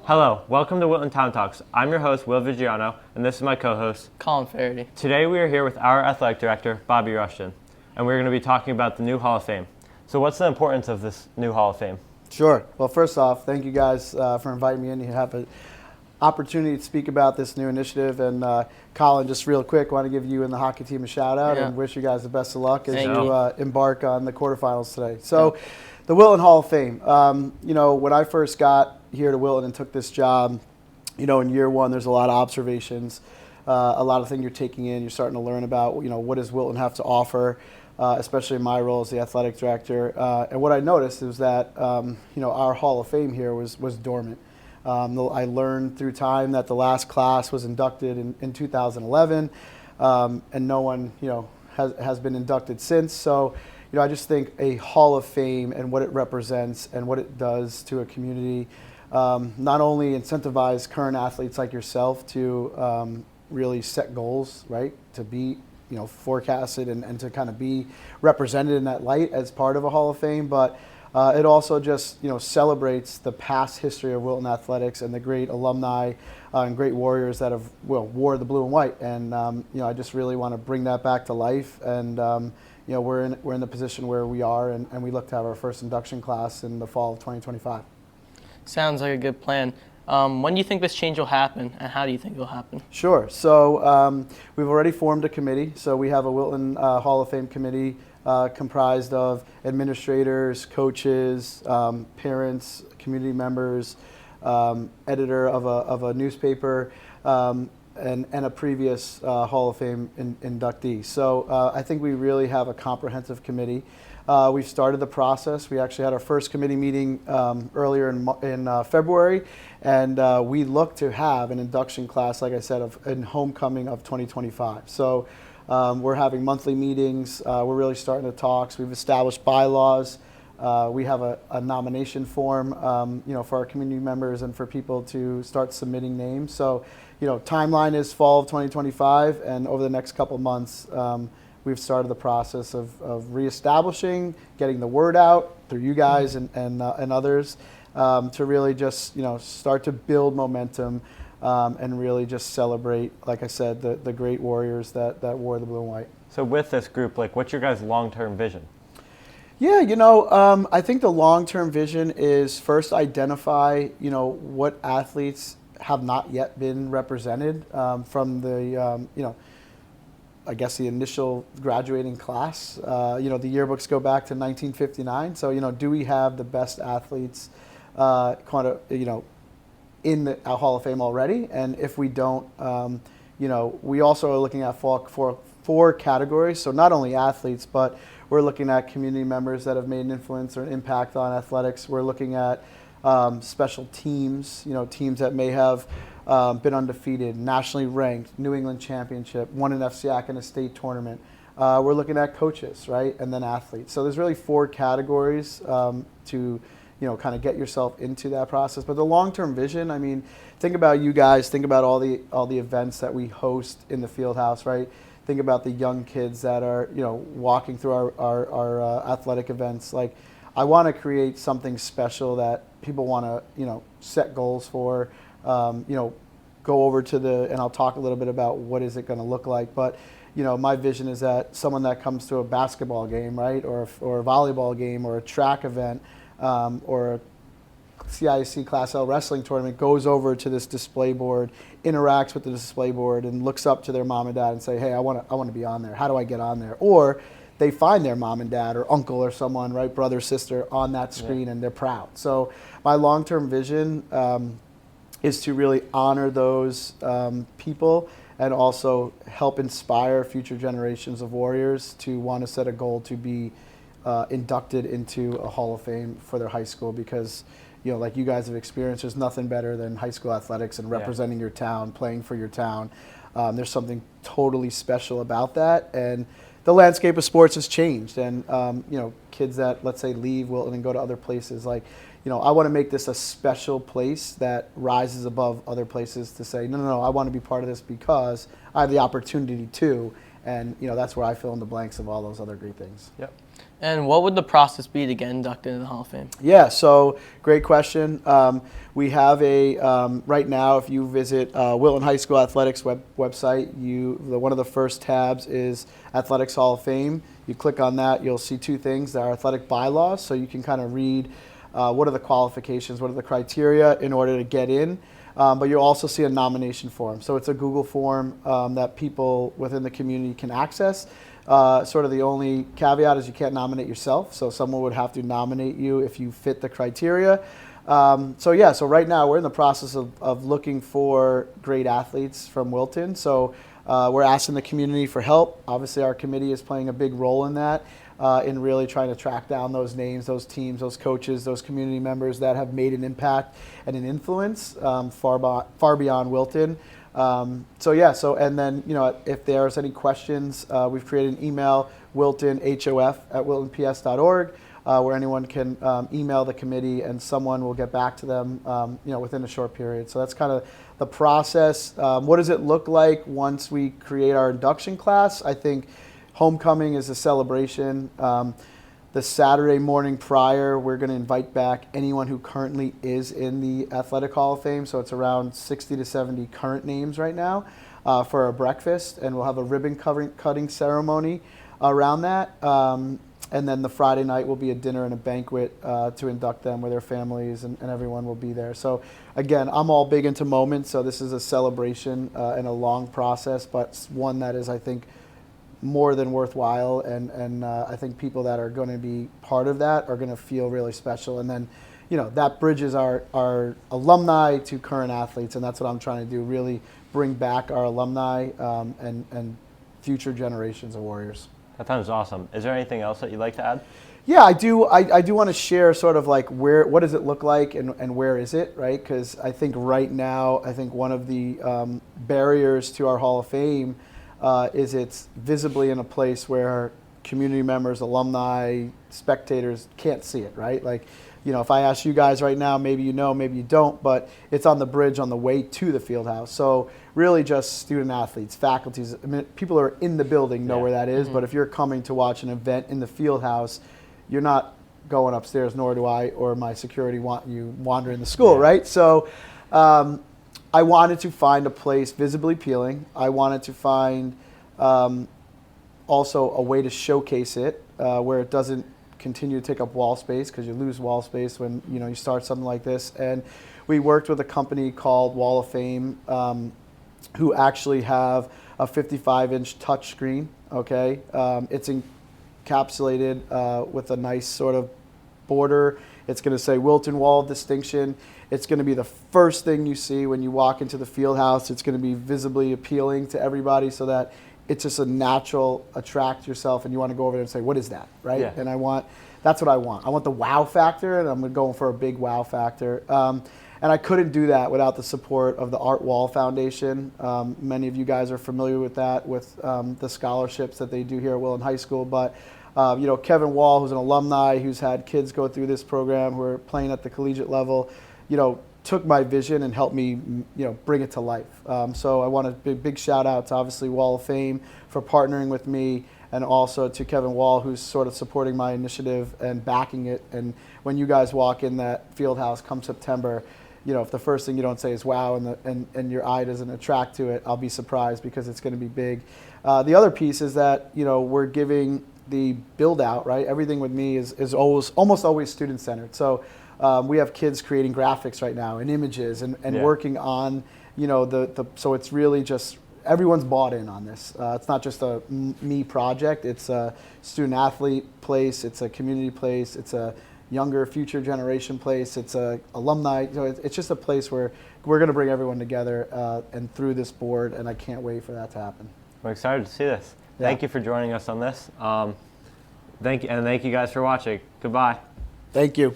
Hello, welcome to Wilton Town Talks. I'm your host, Will Vigiano, and this is my co-host, Colin Faraday. Today we are here with our athletic director, Bobby Rushton, and we're going to be talking about the new Hall of Fame. So what's the importance of this new Hall of Fame? Sure. Well, first off, thank you guys for inviting me in. You have an opportunity to speak about this new initiative. And Colin, just real quick, want to give you and the hockey team a shout out and wish you guys the best of luck as you embark on the quarterfinals today. So the Wilton Hall of Fame, when I first got here to Wilton and took this job, in year one, there's a lot of observations, a lot of things you're taking in. You're starting to learn about, what does Wilton have to offer, especially in my role as the athletic director. And what I noticed is that, our Hall of Fame here was dormant. I learned through time that the last class was inducted in 2011, and no one, has been inducted since. So, I just think a Hall of Fame and what it represents and what it does to a community, not only incentivize current athletes like yourself to really set goals, right, to be forecasted and to kind of be represented in that light as part of a Hall of Fame, but it also just celebrates the past history of Wilton athletics and the great alumni and great warriors that have wore the blue and white. And I just really want to bring that back to life. And we're in the position where we are, and we look to have our first induction class in the fall of 2025. Sounds like a good plan. When do you think this change will happen, and how do you think it will happen? Sure. So we've already formed a committee. So we have a Wilton Hall of Fame committee comprised of administrators, coaches, parents, community members, editor of a newspaper, and a previous Hall of Fame inductee. So I think we really have a comprehensive committee. We've started the process. We actually had our first committee meeting earlier in February, and we look to have an induction class, like I said, in homecoming of 2025. So we're having monthly meetings. We're really starting to talk. We've established bylaws. We have a nomination form, for our community members and for people to start submitting names. So, timeline is fall of 2025, and over the next couple months, we've started the process of reestablishing, getting the word out through you guys and others to really just start to build momentum and really just celebrate, like I said, the great warriors that wore the blue and white. So with this group, what's your guys' long-term vision? Yeah, I think the long-term vision is first identify, what athletes have not yet been represented from the, I guess the initial graduating class. The yearbooks go back to 1959. So, do we have the best athletes, in the Hall of Fame already? And if we don't, we also are looking at four categories. So not only athletes, but we're looking at community members that have made an influence or an impact on athletics. We're looking at special teams, teams that may have been undefeated, nationally ranked, New England championship, won an FCIAC in a state tournament. We're looking at coaches, right, and then athletes. So there's really four categories to kind of get yourself into that process. But the long-term vision, I mean, think about you guys, think about all the events that we host in the field house, right? Think about the young kids that are, walking through our athletic events. Like, I want to create something special that people want to, set goals for, go over to and I'll talk a little bit about what is it going to look like. But, my vision is that someone that comes to a basketball game, right, or a volleyball game or a track event, or a CIC Class L wrestling tournament goes over to this display board, interacts with the display board, and looks up to their mom and dad and say, hey, I want to be on there. How do I get on there? Or they find their mom and dad or uncle or someone, right, brother, sister, on that screen, and they're proud. So my long-term vision is to really honor those people and also help inspire future generations of warriors to want to set a goal to be inducted into a Hall of Fame for their high school, because like you guys have experienced, there's nothing better than high school athletics and representing your town, playing for your town. There's something totally special about that, and the landscape of sports has changed. And kids that, let's say, leave Wilton and go to other places, I want to make this a special place that rises above other places to say, no, I want to be part of this because I have the opportunity to, And that's where I fill in the blanks of all those other great things. Yep. And what would the process be to get inducted into the Hall of Fame? Yeah, so great question. We have right now, if you visit Wilton High School Athletics website, one of the first tabs is Athletics Hall of Fame. You click on that, you'll see two things. There are athletic bylaws, so you can kind of read what are the qualifications, what are the criteria in order to get in. But you'll also see a nomination form. So it's a Google form that people within the community can access. Sort of the only caveat is you can't nominate yourself. So someone would have to nominate you if you fit the criteria. So right now we're in the process of looking for great athletes from Wilton. So we're asking the community for help. Obviously our committee is playing a big role in that. In really trying to track down those names, those teams, those coaches, those community members that have made an impact and an influence far beyond Wilton. And then if there's any questions, we've created an email, wiltonhof@wiltonps.org, where anyone can email the committee and someone will get back to them within a short period. So that's kind of the process. What does it look like once we create our induction class? I think homecoming is a celebration. The Saturday morning prior, we're going to invite back anyone who currently is in the Athletic Hall of Fame. So it's around 60 to 70 current names right now for a breakfast. And we'll have a ribbon cutting ceremony around that. And then the Friday night will be a dinner and a banquet to induct them with their families, and everyone will be there. So again, I'm all big into moments. So this is a celebration and a long process, but one that is, I think, more than worthwhile, and I think people that are going to be part of that are going to feel really special. And then, that bridges our alumni to current athletes, and that's what I'm trying to do, really bring back our alumni and future generations of Warriors. That sounds awesome. Is there anything else that you'd like to add? Yeah, I do. I do want to share sort of like what does it look like and where is it, right? Because I think right now, one of the barriers to our Hall of Fame is it's visibly in a place where community members, alumni, spectators can't see it, right? Like, if I ask you guys right now, maybe you know, maybe you don't, but it's on the bridge on the way to the field house. So really just student athletes, faculties, people who are in the building know where that is, but if you're coming to watch an event in the field house, you're not going upstairs, nor do I or my security want you wandering the school, right? So I wanted to find a place visibly appealing. I wanted to find also a way to showcase it where it doesn't continue to take up wall space, because you lose wall space when you start something like this. And we worked with a company called Wall of Fame who actually have a 55-inch touch screen. Okay, it's encapsulated with a nice sort of border. It's going to say Wilton Wall of Distinction. It's going to be the first thing you see when you walk into the field house. It's going to be visibly appealing to everybody so that it's just a natural attract yourself, and you want to go over there and say, what is that, right? Yeah. And that's what I want. I want the wow factor, and I'm going for a big wow factor. And I couldn't do that without the support of the Art Wall Foundation. Many of you guys are familiar with that, with the scholarships that they do here at Wilton High School. But Kevin Wall, who's an alumni, who's had kids go through this program who are playing at the collegiate level, took my vision and helped me, bring it to life. So I want a big shout out to obviously Wall of Fame for partnering with me, and also to Kevin Wall, who's sort of supporting my initiative and backing it. And when you guys walk in that field house come September, if the first thing you don't say is wow, and your eye doesn't attract to it, I'll be surprised, because it's going to be big. The other piece is that we're giving the build out, right? Everything with me is almost always student centered. So we have kids creating graphics right now and images and working on so it's really just everyone's bought in on this. It's not just a me project. It's a student athlete place. It's a community place. It's a younger future generation place. It's a alumni. It's just a place where we're going to bring everyone together and through this board, and I can't wait for that to happen. We're excited to see this. Yeah. Thank you for joining us on this. Thank you guys for watching. Goodbye. Thank you.